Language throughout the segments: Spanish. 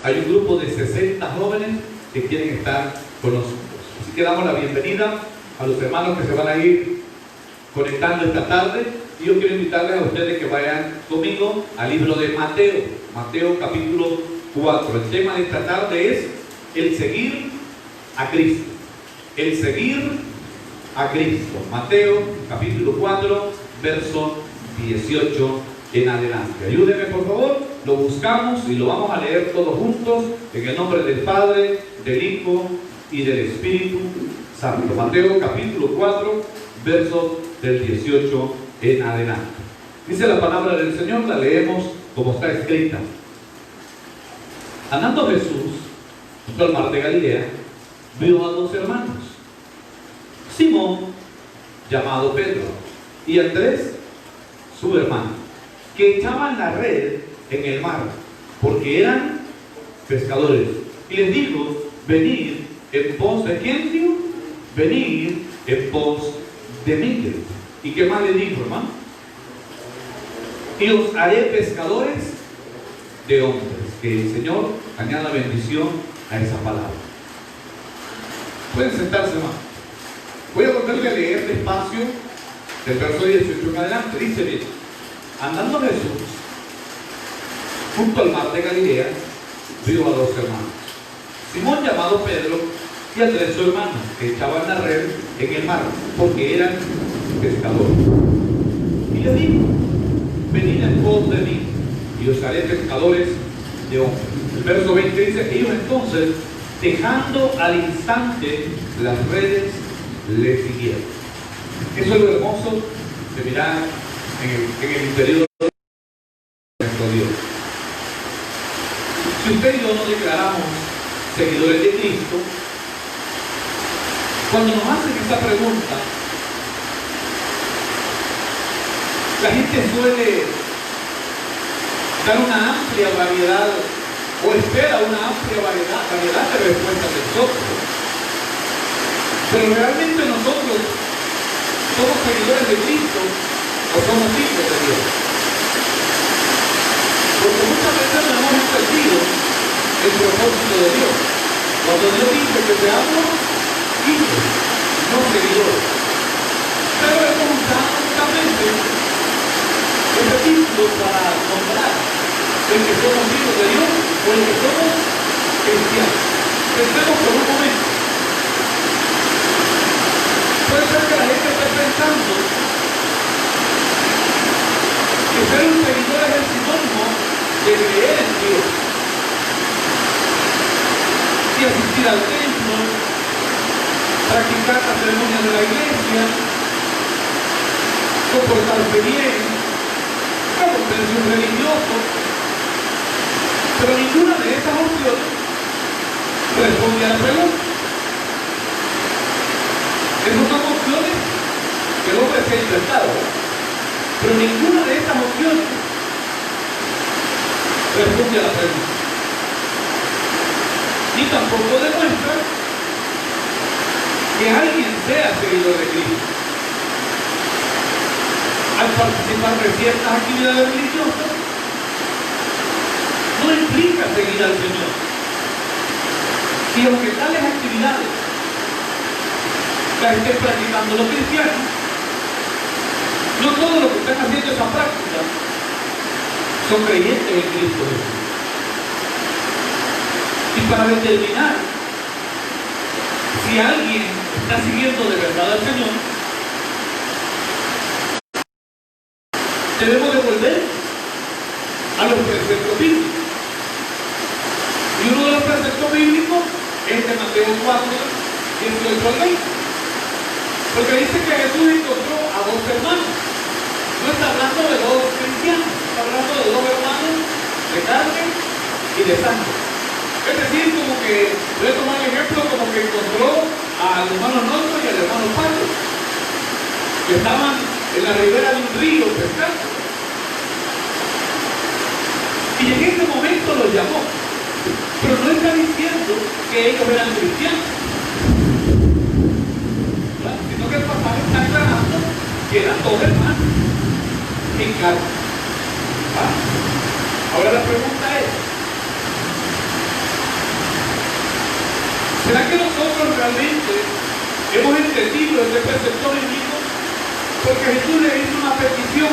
hay un grupo de 60 jóvenes que quieren estar con nosotros. Así que damos la bienvenida a los hermanos que se van a ir conectando esta tarde. Y yo quiero invitarles a ustedes que vayan conmigo al libro de Mateo, Mateo capítulo 4. El tema de esta tarde es el seguir a Cristo. El seguir a Cristo. Mateo capítulo 4, verso 18 en adelante. Ayúdenme por favor, lo buscamos y lo vamos a leer todos juntos en el nombre del Padre, del Hijo y del Espíritu Santo. Mateo capítulo 4, versos del 18 en adelante. Dice la palabra del Señor, la leemos como está escrita. Andando Jesús junto al mar de Galilea, vio a dos hermanos, Simón, llamado Pedro, y Andrés, su hermano, que echaban la red en el mar, porque eran pescadores. Y les dijo, venid en pos de quién, dijo, venid en pos de mí. ¿Y qué más le dijo, hermano? Y os haré pescadores de hombres. Que el Señor añada bendición a esa palabra. Pueden sentarse, hermano. Voy a volverle a leer despacio del verso 18 en adelante. Dice bien: andando Jesús junto al mar de Galilea, vio a dos hermanos, Simón llamado Pedro y Andrés su hermano, que echaban la red en el mar, porque eran pescadores. Y le dijo, venid en pos de mí, y os haré pescadores de hombres. El verso 20 dice, ellos entonces, dejando al instante las redes, le siguieron. Eso es lo hermoso de mirar en el interior de nuestro Dios. Si usted y yo no declaramos seguidores de Cristo, cuando nos hacen esta pregunta, la gente suele dar una amplia variedad o espera una amplia variedad de respuestas de nosotros. Pero realmente nosotros somos seguidores de Cristo o somos hijos de Dios. Porque muchas veces no hemos entendido el propósito de Dios. Cuando Dios dice que seamos hijos, no seguidores. Pero hemos usado justamente este título para nombrar el que somos hijos de Dios o el que somos cristianos. Pensemos por un momento. Puede ser que la gente esté pensando que ser un seguidor es el sinónimo de creer en Dios y asistir al templo, practicar las ceremonias de la iglesia, comportarse bien, convertirse un religioso. Pero ninguna de esas opciones responde a la pregunta. Esas son opciones que el hombre se ha inventado, pero ninguna de esas opciones responde a la pregunta. Ni tampoco demuestra que alguien sea seguidor de Cristo. Al participar de ciertas actividades religiosas, no implica seguir al Señor. Y aunque tales actividades las estén practicando los cristianos, no todo lo que están haciendo esa práctica son creyentes en Cristo Jesús. Y para determinar si alguien está siguiendo de verdad al Señor, debemos de volver a los preceptos bíblicos. Y uno de los preceptos bíblicos es de Mateo 4, 18 al 20. Porque dice que Jesús encontró a dos hermanos. No está hablando de dos cristianos, está hablando de dos hermanos de carne y de sangre. Es decir, como que, voy a tomar el ejemplo, como que encontró al hermano Norto y al hermano Pablo, que estaban en la ribera de un río pescando. Y en ese momento los llamó. Pero no está diciendo que ellos eran cristianos, sino que el pasaje está aclarando que eran dos hermanos en carne. Ahora la pregunta es, ¿Será que nosotros realmente hemos entendido este precepto bíblico? Porque Jesús le hizo una petición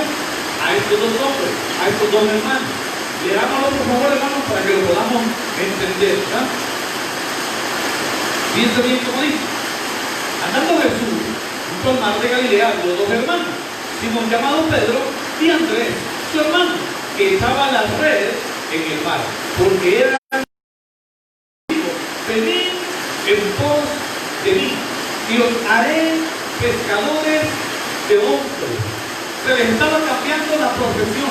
a estos dos hombres, a estos dos hermanos. Leámoslo por favor, hermanos, para que lo podamos entender, ¿verdad? Piensa bien como dice. Andando Jesús junto al mar de Galilea, los dos hermanos, Simón llamado Pedro y Andrés, su hermano, que echaban las redes en el mar, porque eran venid en pos de mí y os haré pescadores de hombres. Se les estaba cambiando la profesión,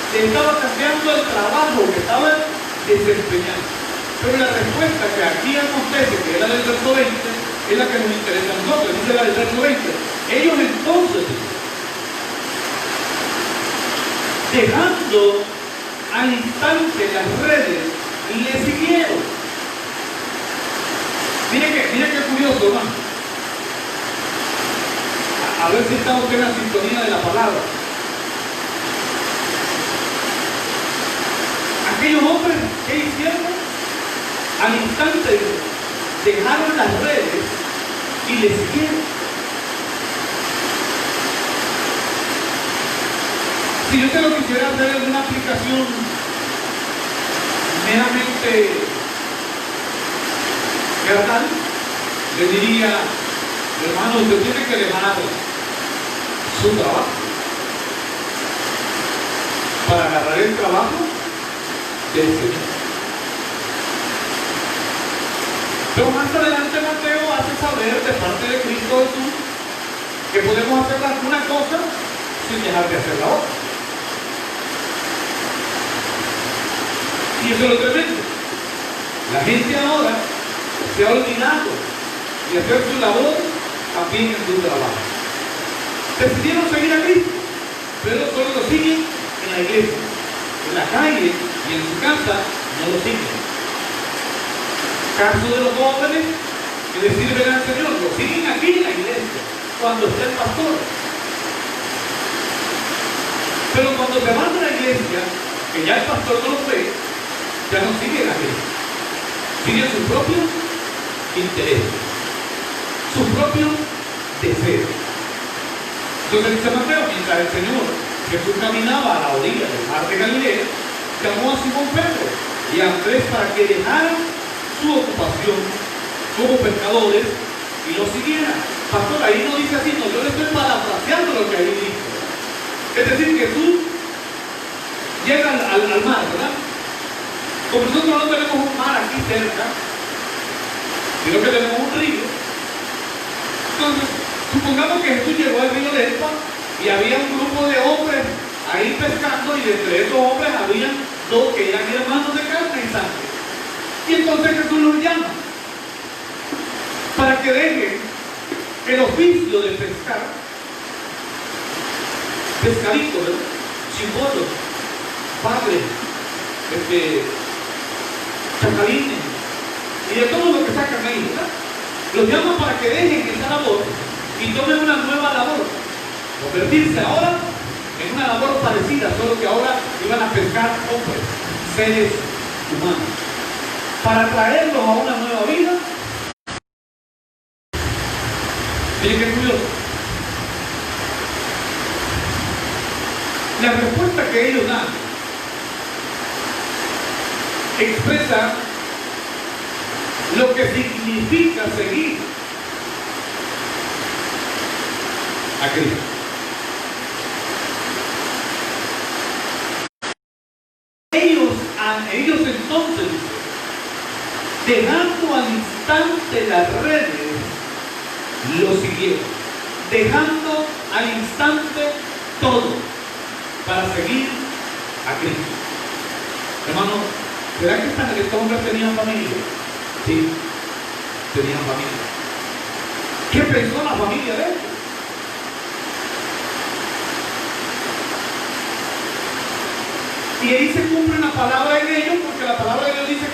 se estaba cambiando el trabajo que estaban desempeñando. Pero la respuesta que aquí acontece, que es la del verso 20, es la que nos interesa a nosotros. Dice la del verso 20. Ellos entonces, dejando al instante las redes, le siguieron. Mire que curioso, hermano. A ver si está usted en la sintonía de la palabra. Aquellos hombres, ¿qué hicieron? Al instante dejaron las redes y le siguieron. Si yo te lo quisiera hacer en una aplicación meramente carnal, le diría, hermano, usted tiene que dejar su trabajo para agarrar el trabajo del Señor. Pero más adelante Mateo hace saber de parte de Cristo Jesús que podemos hacer una cosa sin dejar de hacer la otra. Y eso es lo tremendo. La gente ahora se ha olvidado de hacer su labor también en su trabajo. Decidieron seguir a Cristo, pero solo lo siguen en la iglesia. En la calle y en su casa no lo siguen. Caso de los jóvenes que le sirven al Señor, lo siguen aquí en la iglesia, cuando está el pastor. Pero cuando se van de la iglesia, que ya el pastor no los ve, ya no sigue la iglesia. Siguen sus propios intereses, sus propios deseos. Entonces dice Mateo, mientras el Señor Jesús caminaba a la orilla del mar de Galilea, llamó a Simón Pedro y a Andrés para que dejaran su ocupación como pescadores y lo siguieran. Pastor, ahí no dice así, no, yo le estoy parafraseando lo que ahí dice. Es decir, que tú llegas al mar, ¿verdad? Como nosotros no tenemos un mar aquí cerca, sino que tenemos un río. Entonces, supongamos que Jesús llegó al río Lempa y había un grupo de hombres ahí pescando, y entre esos hombres había dos que eran hermanos de carne y sangre. Y entonces Jesús los llama para que dejen el oficio de pescar, pescaditos, ¿verdad? Chimbolos, padres, chacalines y de todo lo que sacan ahí, ¿verdad? Los llama para que dejen esa labor y tomen una nueva labor, convertirse ahora en una labor parecida, solo que ahora iban a pescar hombres, seres humanos, para traerlos a una nueva vida. Miren qué curioso. La respuesta que ellos dan expresa lo que significa seguir a Cristo. Ellos entonces, dejando al instante las redes, lo siguieron, dejando al instante todo para seguir a Cristo. Hermano, ¿será que estos hombres tenían familia? Sí, tenían familia. ¿Qué pensó la familia de ellos? Y ahí se cumple una palabra en ellos, porque la palabra de Dios dice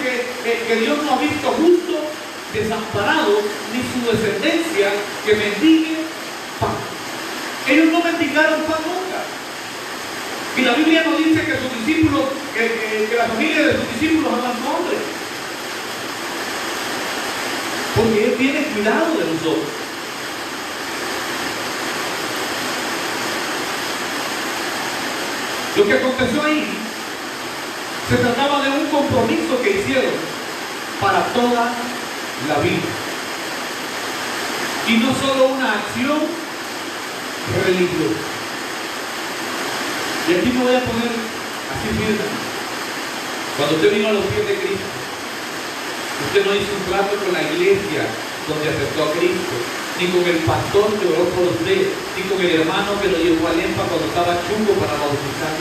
que Dios no ha visto justo desamparado, ni su descendencia que mendigue pan. Ellos no mendigaron pan nunca. Y la Biblia nos dice que sus discípulos, que la familia de sus discípulos eran hombres. Él tiene cuidado de nosotros. Lo que aconteció ahí se trataba de un compromiso que hicieron para toda la vida. Y no solo una acción religiosa. Y aquí me voy a poner así firme. Cuando usted vino a los pies de Cristo, usted no hizo un trato con la iglesia donde aceptó a Cristo, ni con el pastor que oró por usted, ni con el hermano que lo llevó a Lempa cuando estaba chungo para bautizar.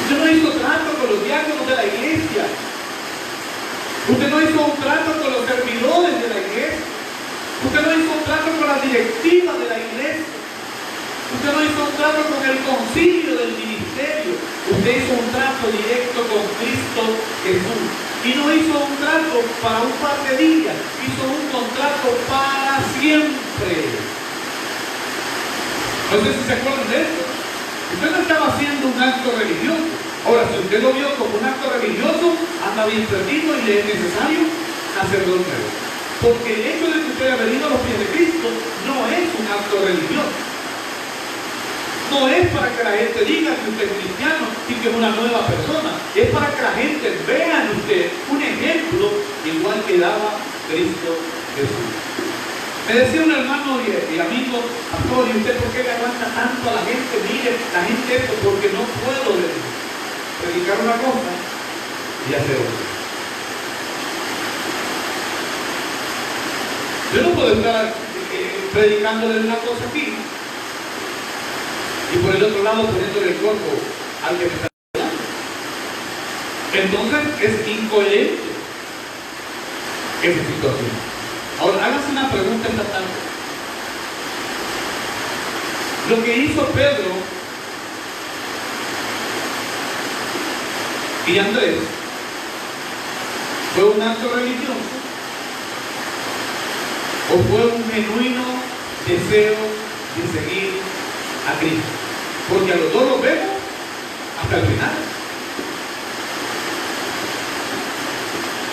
Usted no hizo trato con los diáconos de la iglesia. Usted no hizo un trato con los servidores de la iglesia. Usted no hizo un trato con la directiva de la iglesia. Usted no hizo un trato con el concilio del ministerio. Usted hizo un trato directo con Cristo Jesús. Y no hizo un trato para un par de días. Hizo un contrato para siempre. No sé si se acuerdan de esto. Usted no estaba haciendo un acto religioso. Ahora, si usted lo vio como un acto religioso, anda bien perdido y le es necesario hacerlo nuevo. Porque el hecho de que usted haya venido a los pies de Cristo no es un acto religioso. No es para que la gente diga que usted es cristiano y que es una nueva persona. Es para que la gente vea en usted un ejemplo igual que daba Cristo Jesús. Me decía un hermano y amigo, pastor, ¿y usted por qué le aguanta tanto a la gente? Mire, la gente esto, porque no puedo predicar una cosa y hacer otra. Yo no puedo estar predicándole una cosa aquí y por el otro lado poniéndole el cuerpo al que me está hablando. Entonces es incoherente esa situación. Ahora, hágase una pregunta esta tarde. Lo que hizo Pedro y Andrés ¿fue un acto religioso o fue un genuino deseo de seguir a Cristo? Porque a los dos los vemos hasta el final.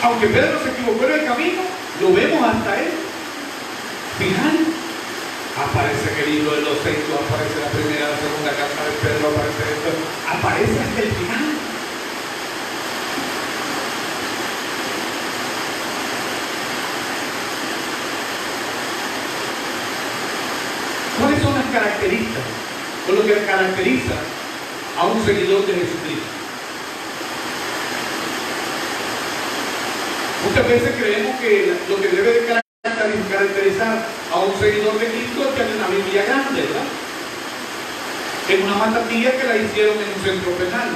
Aunque Pedro se equivocó en el camino, lo vemos hasta el final. Aparece en el libro de los Hechos, aparece la primera, la segunda carta de Pedro, aparece esto, aparece hasta el final. ¿Cuáles son las características o lo que caracteriza a un seguidor de Jesucristo? Muchas veces creemos que lo que debe de caracterizar a un seguidor de Cristo es que hay una Biblia grande, ¿verdad? En una matatilla que la hicieron en un centro penal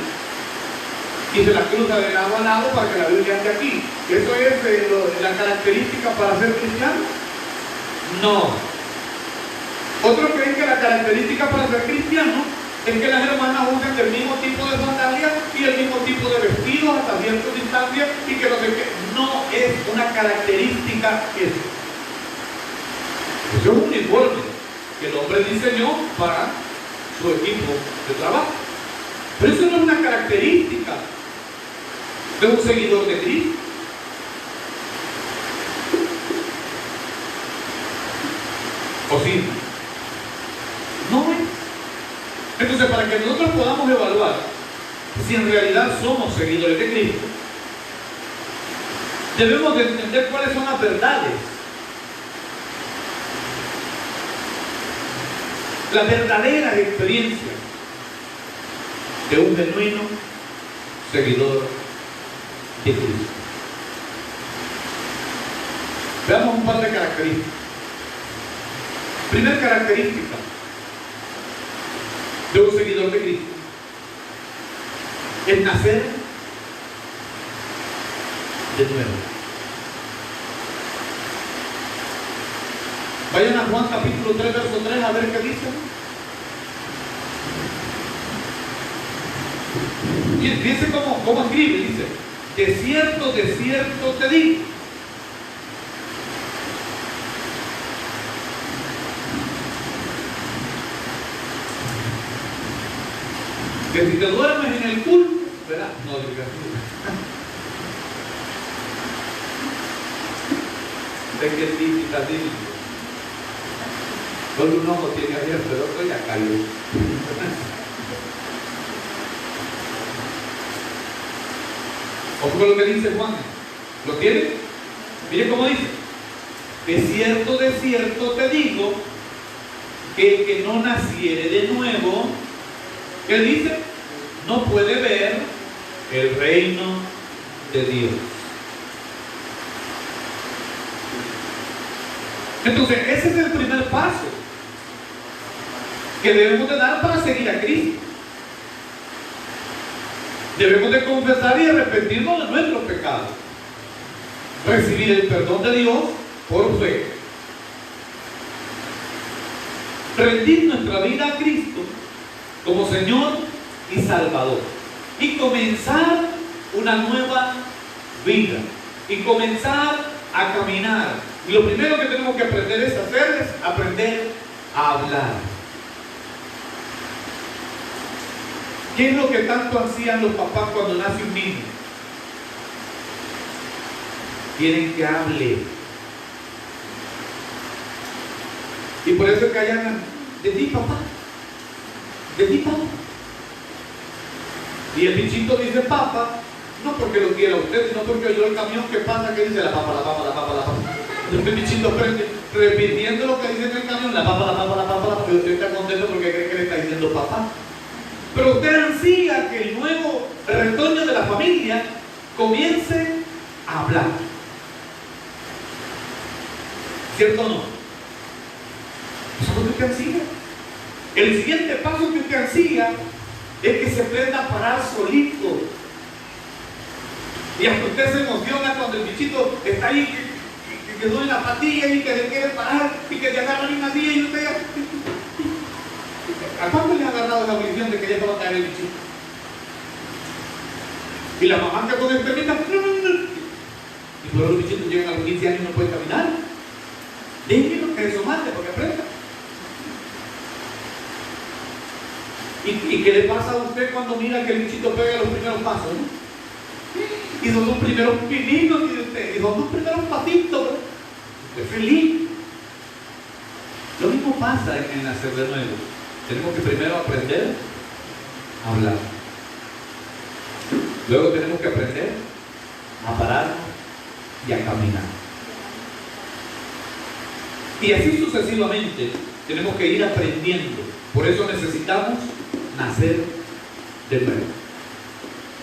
y se la cruza de lado a lado para que la Biblia ande aquí. ¿Eso es la característica para ser cristiano? No. Otros creen que la característica para ser cristiano es que las hermanas usen el mismo tipo de sandalias y el mismo tipo de vestidos hasta cierta distancia y que no sé qué. No es una característica eso. Eso es un uniforme que el hombre diseñó para su equipo de trabajo. Pero eso no es una característica de un seguidor de Cristo. ¿O sí? No es. Entonces, para que nosotros podamos evaluar si en realidad somos seguidores de Cristo, debemos de entender cuáles son las verdades, las verdaderas experiencias de un genuino seguidor de Cristo. Veamos un par de características. Primera característica de un seguidor de Cristo es nacer de nuevo. Vayan a Juan capítulo 3, verso 3 a ver qué dice. Fíjense cómo escribe, dice: de cierto te digo. Que si te duermes en el culto, ¿verdad? No digas. Sé que el Titi está lindo. Solo un ojo tiene abierto, el otro ya cayó. Ojo con lo que dice Juan. ¿Lo tiene? Mire cómo dice. De cierto te digo, que el que no naciere de nuevo, ¿qué dice? No puede ver el reino de Dios. Entonces, ese es el primer paso que debemos de dar para seguir a Cristo. Debemos de confesar y arrepentirnos de nuestros pecados, recibir el perdón de Dios por fe, rendir nuestra vida a Cristo como Señor y Salvador y comenzar una nueva vida y comenzar a caminar. Y lo primero que tenemos que aprender es aprender a hablar. ¿Qué es lo que tanto ansían los papás cuando nace un niño? Quieren que hable. Y por eso que hayan de ti, papá. De ti, papá. Y el bichito dice papa, no porque lo quiera usted, sino porque oyó el camión que pasa que dice la papa, la papa, la papa, la papa. Entonces el bichito prende, repitiendo lo que dice en el camión, la papa, la papa, la papa, la papa. Y usted está contento porque cree que le está diciendo papá. Pero usted ansía que el nuevo retoño de la familia comience a hablar. ¿Cierto o no? Eso es lo que usted ansía. El siguiente paso que usted ansía es que se aprenda a parar solito. Y hasta usted se emociona cuando el bichito está ahí, que duele la patilla y que le quiere parar y que te agarra una silla y usted ya... ¿A cuánto le ha agarrado la audición de que ya va a caer el bichito? Y la mamá que con enfermita, y por los bichitos llegan a los 15 años y no pueden caminar. Déjenlo que eso mate porque aprenda. ¿Y qué le pasa a usted cuando mira que el bichito pega los primeros pasos? ¿No? Y son los primeros pininos de usted, y son los primeros patitos. Usted es feliz. Lo mismo pasa en nacer de nuevo. Tenemos que primero aprender a hablar. Luego tenemos que aprender a pararnos y a caminar. Y así sucesivamente tenemos que ir aprendiendo. Por eso necesitamos nacer de nuevo.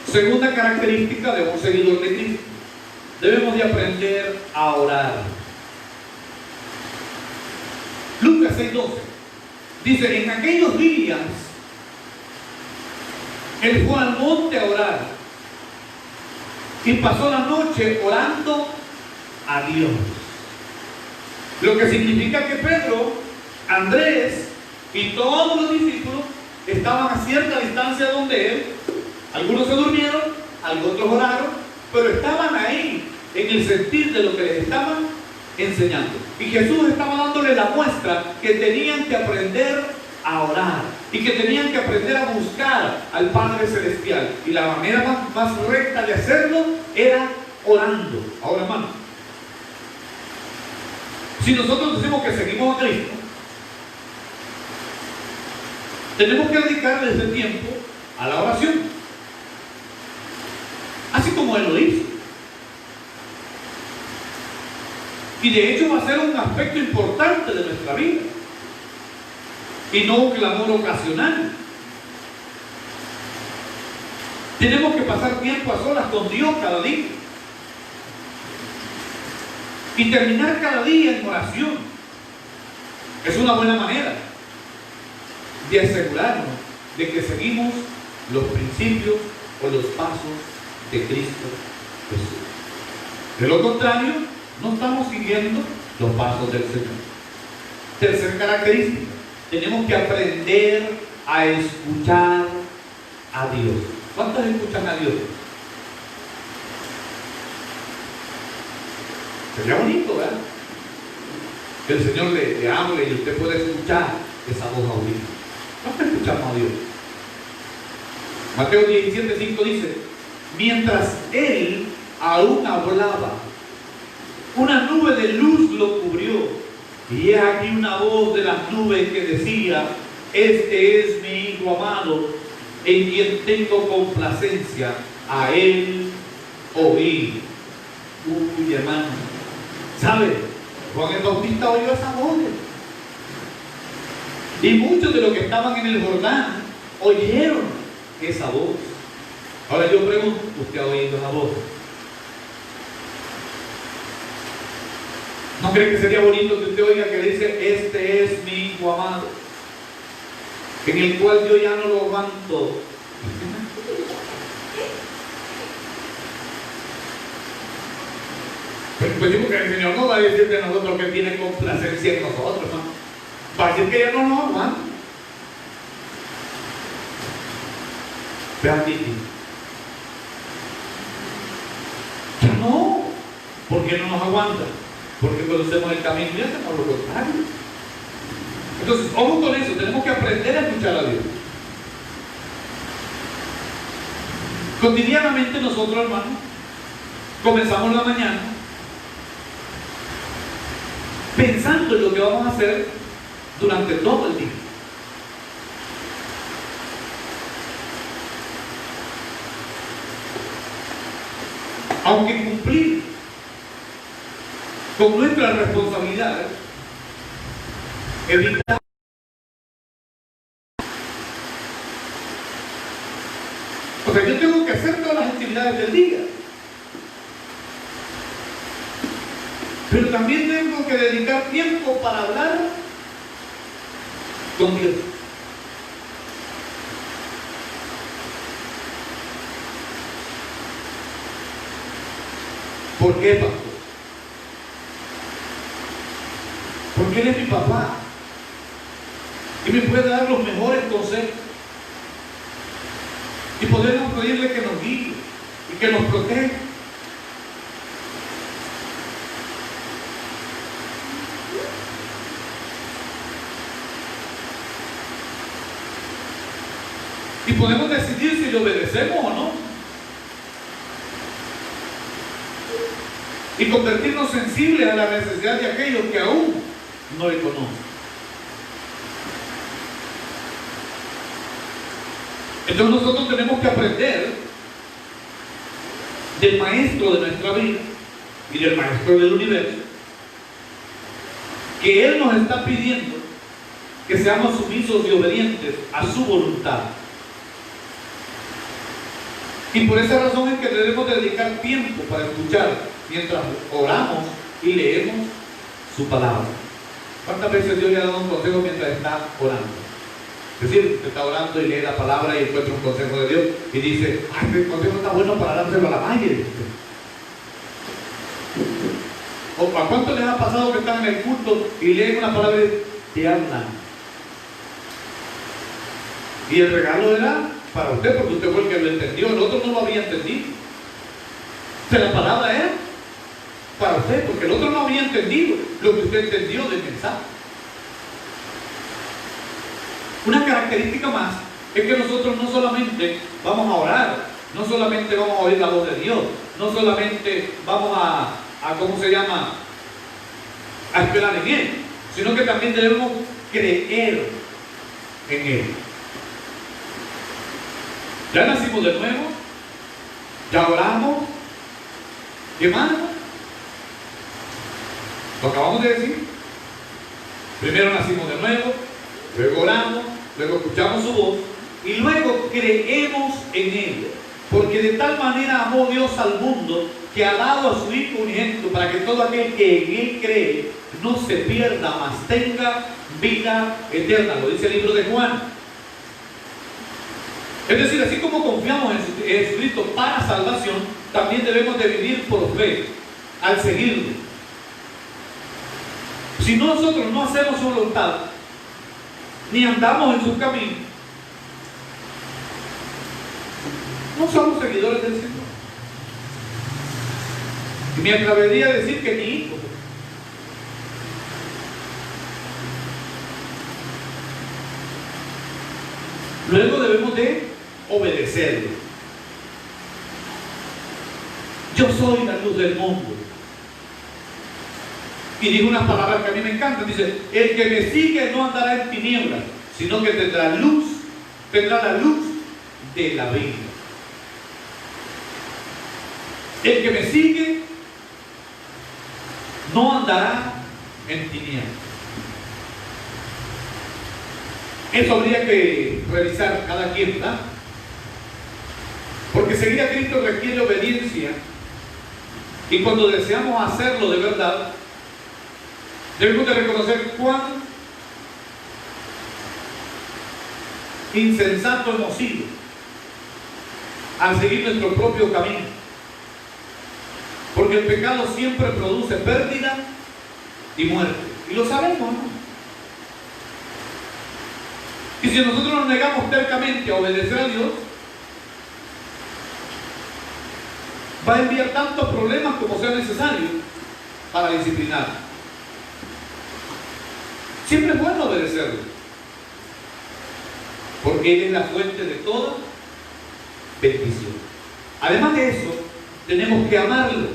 Segunda característica de un seguidor de Cristo: debemos de aprender a orar. Lucas 6:12 dice: en aquellos días él fue al monte a orar y pasó la noche orando a Dios. Lo que significa que Pedro, Andrés y todos los discípulos estaban a cierta distancia donde él. Algunos se durmieron, otros oraron, pero estaban ahí en el sentir de lo que les estaban enseñando. Y Jesús estaba dándole la muestra que tenían que aprender a orar y que tenían que aprender a buscar al Padre Celestial. Y la manera más recta de hacerlo era orando. Ahora, hermano, si nosotros decimos que seguimos a Cristo, tenemos que dedicarle ese tiempo a la oración, así como Él lo hizo. Y de hecho va a ser un aspecto importante de nuestra vida y no un clamor ocasional. Tenemos que pasar tiempo a solas con Dios cada día y terminar cada día en oración. Es una buena manera de asegurarnos de que seguimos los principios o los pasos de Cristo Jesús. De lo contrario, no estamos siguiendo los pasos del Señor. Tercera característica: tenemos que aprender a escuchar a Dios. ¿Cuántos escuchan a Dios? Sería bonito, ¿verdad? Que el Señor le hable y usted pueda escuchar esa voz audible. ¿Cuántos escuchamos a Dios? Mateo 17:5 dice: mientras Él aún hablaba, una nube de luz lo cubrió. Y he aquí una voz de las nubes que decía: este es mi Hijo amado, en quien tengo complacencia, a él oí. Uy, hermano, ¿sabe? Juan el Bautista oyó esa voz. Y muchos de los que estaban en el Jordán oyeron esa voz. Ahora yo pregunto, ¿usted ha oído esa voz? ¿No cree que sería bonito que usted oiga que dice: este es mi Hijo amado, en el cual yo ya no lo aguanto? Pues digo que el Señor no va a decir de nosotros que tiene complacencia en nosotros, ¿no? Va a decir que ya no nos aguanta. Vean, Titi, ya no. ¿Por qué no nos aguanta? Porque conocemos el camino y hacemos lo contrario. Entonces, ojo con eso, tenemos que aprender a escuchar a Dios. Cotidianamente nosotros, hermanos, comenzamos la mañana pensando en lo que vamos a hacer durante todo el día. Aunque cumplir con nuestra responsabilidad evita o sea, yo tengo que hacer todas las actividades del día, pero también tengo que dedicar tiempo para hablar con Dios. ¿Por qué, pastor? Porque Él es mi papá y me puede dar los mejores consejos, y podemos pedirle que nos guíe y que nos proteja. Y podemos decidir si le obedecemos o no, y convertirnos sensibles a la necesidad de aquellos que aún no le conocen. Entonces nosotros tenemos que aprender del maestro de nuestra vida y del maestro del universo, que Él nos está pidiendo que seamos sumisos y obedientes a su voluntad. Y por esa razón es que debemos dedicar tiempo para escuchar mientras oramos y leemos su palabra. ¿Cuántas veces Dios le ha dado un consejo mientras está orando? Es decir, usted está orando y lee la palabra y encuentra un consejo de Dios y dice: ¡ay, este consejo está bueno para dárselo a la madre! ¿O a cuánto les ha pasado que están en el culto y leen una palabra y te hablan? Y el regalo era para usted, porque usted fue el que lo entendió, el otro no lo había entendido. O sea, la palabra era para usted, porque el otro no había entendido lo que usted entendió del mensaje. Una característica más es que nosotros no solamente vamos a orar, no solamente vamos a oír la voz de Dios, no solamente vamos a ¿cómo se llama?, a esperar en Él, sino que también debemos creer en Él. Ya nacimos de nuevo, ya oramos, ¿qué más? Lo acabamos de decir. Primero nacimos de nuevo, luego oramos, luego escuchamos su voz y luego creemos en Él. Porque de tal manera amó Dios al mundo que ha dado a su Hijo unigénito para que todo aquel que en Él cree no se pierda, mas tenga vida eterna. Lo dice el libro de Juan. Es decir, así como confiamos en Jesucristo para salvación, también debemos de vivir por fe al seguirlo. Si nosotros no hacemos su voluntad, ni andamos en su camino, no somos seguidores del Señor. Y me atrevería a decir que ni hijos. Luego debemos de obedecerlo. Yo soy la luz del mundo. Y dijo unas palabras que a mí me encantan. Dice, el que me sigue no andará en tinieblas, sino que tendrá luz, tendrá la luz de la vida. El que me sigue no andará en tinieblas. Eso habría que revisar cada quien, ¿verdad? Porque seguir a Cristo requiere obediencia. Y cuando deseamos hacerlo de verdad, debemos de reconocer cuán insensato hemos sido al seguir nuestro propio camino. Porque el pecado siempre produce pérdida y muerte. Y lo sabemos, ¿no? Y si nosotros nos negamos tercamente a obedecer a Dios, va a enviar tantos problemas como sea necesario para disciplinar. Siempre es bueno obedecerlo, porque Él es la fuente de toda bendición. Además de eso, tenemos que amarlo.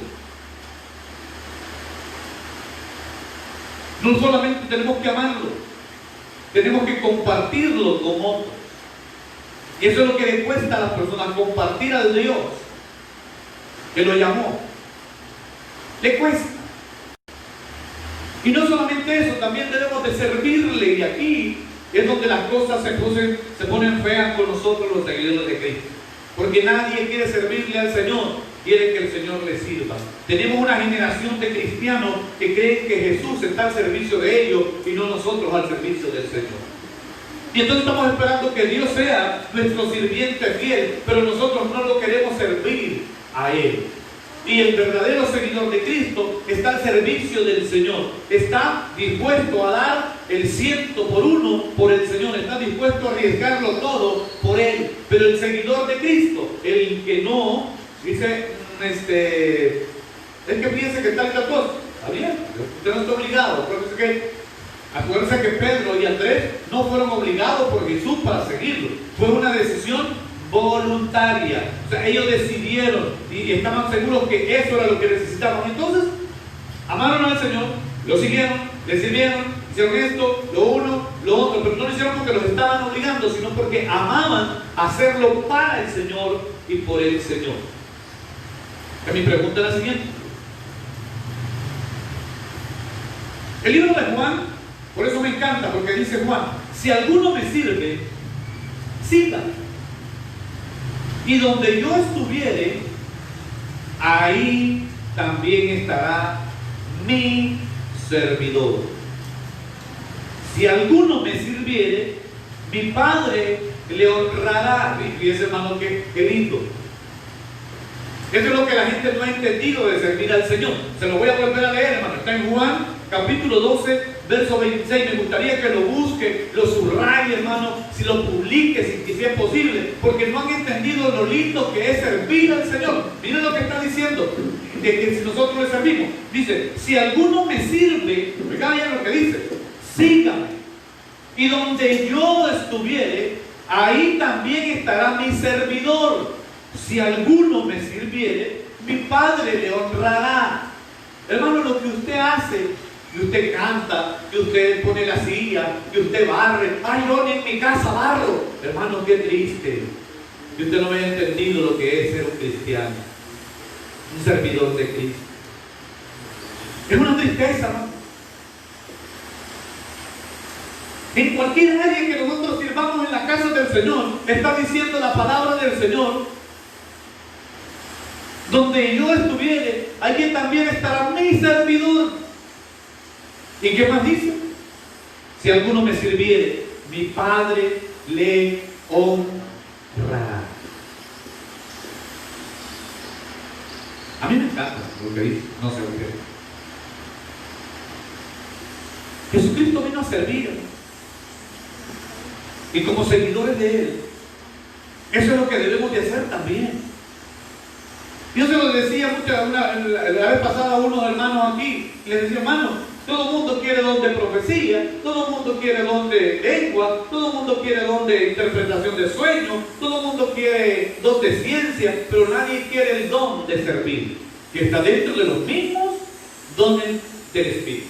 No solamente tenemos que amarlo, tenemos que compartirlo con otros. Y eso es lo que le cuesta a las personas, compartir al Dios que lo llamó. Le cuesta. Y no solamente eso, también debemos de servirle. Y aquí es donde las cosas se ponen feas con nosotros los seguidores de Cristo. Porque nadie quiere servirle al Señor, quiere que el Señor le sirva. Tenemos una generación de cristianos que creen que Jesús está al servicio de ellos y no nosotros al servicio del Señor. Y entonces estamos esperando que Dios sea nuestro sirviente fiel, pero nosotros no lo queremos servir a Él. Y el verdadero seguidor de Cristo está al servicio del Señor. Está dispuesto a dar el 100 por 1 por el Señor. Está dispuesto a arriesgarlo todo por Él. Pero el seguidor de Cristo, el que no, dice, es que piense que tal cosa. Está bien, usted no está obligado. Acuérdense que Pedro y Andrés no fueron obligados por Jesús para seguirlo. Fue una decisión voluntaria. O sea, ellos decidieron y estaban seguros que eso era lo que necesitaban. Entonces, amaron al Señor, lo siguieron, le sirvieron, hicieron esto, lo uno, lo otro, pero no lo hicieron porque los estaban obligando, sino porque amaban hacerlo para el Señor y por el Señor. Mi pregunta es la siguiente. El libro de Juan, por eso me encanta, porque dice Juan, si alguno me sirve, sígame. Y donde yo estuviere, ahí también estará mi servidor. Si alguno me sirviere, mi Padre le honrará. Y fíjense, hermano, qué lindo. Eso es lo que la gente no ha entendido de servir al Señor. Se lo voy a volver a leer, hermano. Está en Juan, capítulo 12, verso 26. Me gustaría que lo busque, lo subraye, hermano, si lo publique, si es posible, porque no han entendido lo lindo que es servir al Señor. Miren lo que está diciendo, de que si nosotros le servimos, dice, si alguno me sirve, oigan ya lo que dice, sígame, y donde yo estuviere, ahí también estará mi servidor. Si alguno me sirviere, mi Padre le honrará. Hermano, lo que usted hace, que usted canta, que usted pone la silla, que usted barre. Ay, yo en mi casa barro. Hermano, qué triste que usted no haya entendido lo que es ser un cristiano, un servidor de Cristo. Es una tristeza, ¿no? En cualquier área que nosotros sirvamos en la casa del Señor, está diciendo la palabra del Señor. Donde yo estuviere, allí también estará mi servidor. ¿Y qué más dice? Si alguno me sirviere, mi Padre le honrará. A mí me encanta lo que dice, no sé por qué. Jesucristo vino a servir. Y como seguidores de Él, eso es lo que debemos de hacer también. Yo se lo decía la vez pasada a unos hermanos aquí, les decía, hermano, todo el mundo quiere don de profecía, todo el mundo quiere don de lengua, todo el mundo quiere don de interpretación de sueños, todo el mundo quiere don de ciencia, pero nadie quiere el don de servir, que está dentro de los mismos dones del Espíritu.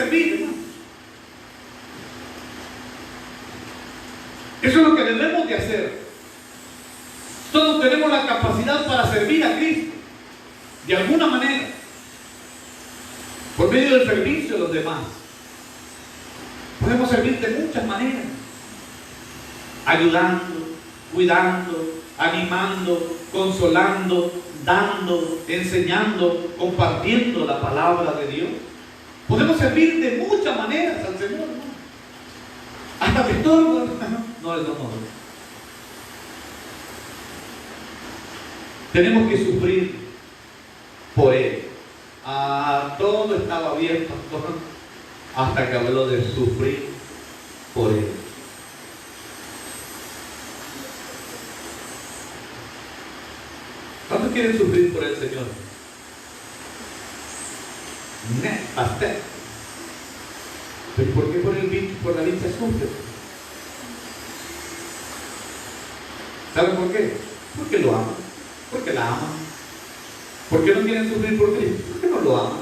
servir, hermano. Eso es lo que debemos de hacer. Todos tenemos la capacidad para servir a Cristo, de alguna manera, por medio del servicio de los demás. Podemos servir de muchas maneras: ayudando, cuidando, animando, consolando, dando, enseñando, compartiendo la palabra de Dios. Podemos servir de muchas maneras al Señor, ¿no? Hasta que todo no es amor. Tenemos que sufrir por Él. Todo estaba bien, pastor, hasta que habló de sufrir por Él. ¿Cuántos quieren sufrir por el Señor? Pastor. ¿Pero por qué por la dicha sufre? ¿Saben por qué? Porque lo aman, porque la aman. ¿Por qué no quieren sufrir por Cristo? Porque no lo aman.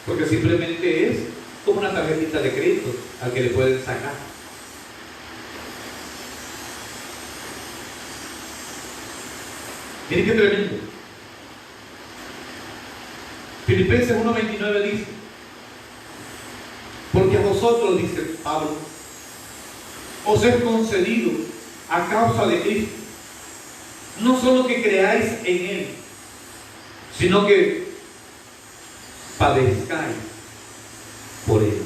Porque simplemente es como una tarjetita de crédito al que le pueden sacar. Miren qué tremendo. Filipenses 1:29 dice: porque a vosotros, dice Pablo, os es concedido a causa de Cristo, no solo que creáis en Él, sino que padezcáis por Él.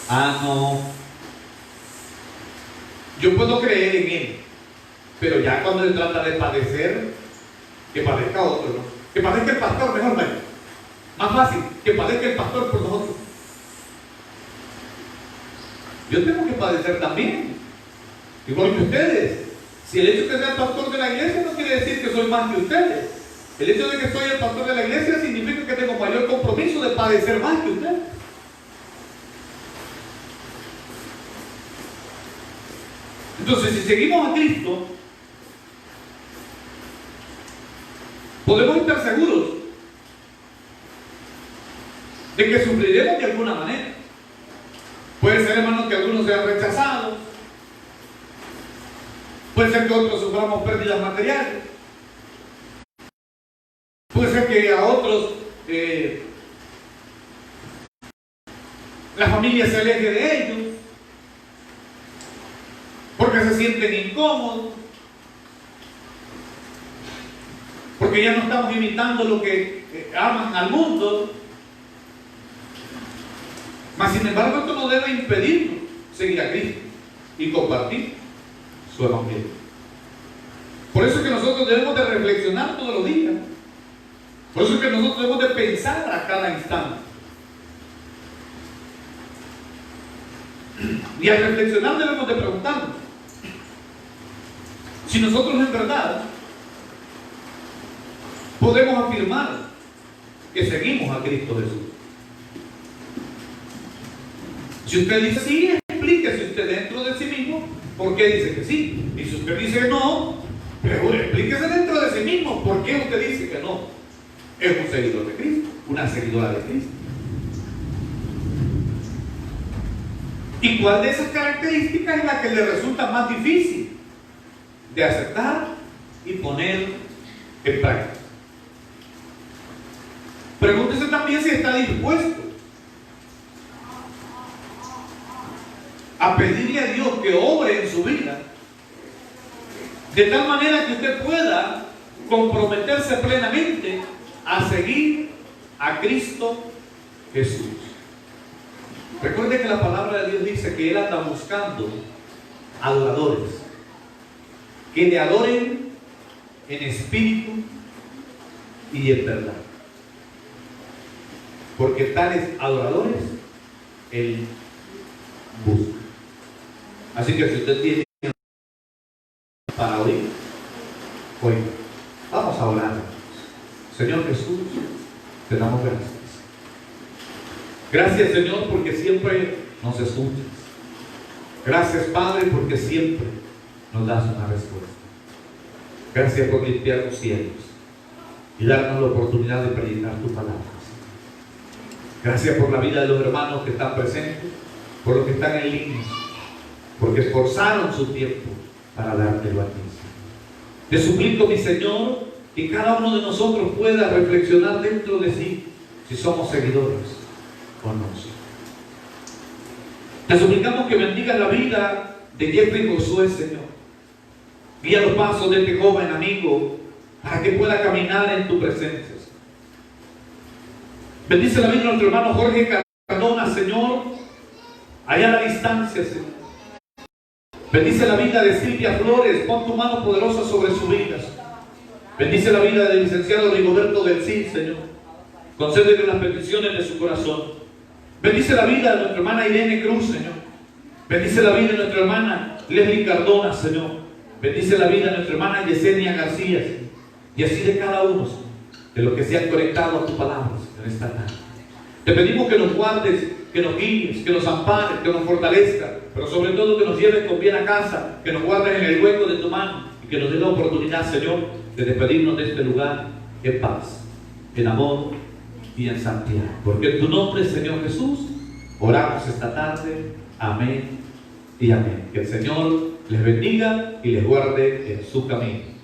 No. Yo puedo creer en Él, pero ya cuando se trata de padecer, que padezca otro, ¿no? Que padezca el pastor, mejor vaya. Más fácil, que padezca el pastor por nosotros. Yo tengo que padecer también, igual que ustedes. Si el hecho de que sea el pastor de la iglesia no quiere decir que soy más que ustedes. El hecho de que soy el pastor de la iglesia significa que tengo mayor compromiso de padecer más que ustedes. Entonces, si seguimos a Cristo, podemos estar seguros de que sufriremos de alguna manera. Puede ser, hermanos, que algunos sean rechazados. Puede ser que otros suframos pérdidas materiales. Puede ser que a otros la familia se aleje de ellos porque se sienten incómodos, porque ya no estamos imitando lo que aman al mundo. Mas sin embargo, esto no debe impedirnos seguir a Cristo y compartir su evangelio. Por eso es que nosotros debemos de reflexionar todos los días. Por eso es que nosotros debemos de pensar a cada instante. Y al reflexionar debemos de preguntarnos si nosotros en verdad podemos afirmar que seguimos a Cristo Jesús. Si usted dice sí, explíquese usted dentro de sí mismo por qué dice que sí. Y si usted dice que no, pero explíquese dentro de sí mismo por qué usted dice que no. Es un seguidor de Cristo, una seguidora de Cristo. ¿Y cuál de esas características es la que le resulta más difícil de aceptar y poner en práctica? Pregúntese también si está dispuesto a pedirle a Dios que obre en su vida de tal manera que usted pueda comprometerse plenamente a seguir a Cristo Jesús. Recuerde que la palabra de Dios dice que Él anda buscando adoradores que le adoren en espíritu y en verdad, porque tales adoradores Él busca. Así que si usted tiene para oír, oiga. Vamos a orar. Señor Jesús, te damos gracias. Gracias, Señor, porque siempre nos escuchas. Gracias, Padre, porque siempre nos das una respuesta. Gracias por limpiar los cielos. y darnos la oportunidad de predicar tu palabra. Gracias por la vida de los hermanos que están presentes, por los que están en línea, porque esforzaron su tiempo para dártelo a ti. Te suplico, mi Señor, que cada uno de nosotros pueda reflexionar dentro de sí si somos seguidores o no. Te suplicamos que bendigas la vida de Jeffrey Josué, Señor. Guía los pasos de este joven amigo para que pueda caminar en tu presencia. Bendice la vida de nuestro hermano Jorge Cardona, Señor, allá a la distancia, Señor. Bendice la vida de Silvia Flores, pon tu mano poderosa sobre su vida. Bendice la vida del licenciado Rigoberto del Cid, Señor. Concédele las peticiones de su corazón. Bendice la vida de nuestra hermana Irene Cruz, Señor. Bendice la vida de nuestra hermana Leslie Cardona, Señor. Bendice la vida de nuestra hermana Yesenia García, Señor. Y así de cada uno de los que se han conectado a tu palabra, Señor, esta tarde. Te pedimos que nos guardes, que nos guíes, que nos ampares, que nos fortalezcas, pero sobre todo que nos lleves con bien a casa, que nos guardes en el hueco de tu mano y que nos dé la oportunidad, Señor, de despedirnos de este lugar en paz, en amor y en santidad. Porque en tu nombre, Señor Jesús, oramos esta tarde. Amén y amén. Que el Señor les bendiga y les guarde en su camino.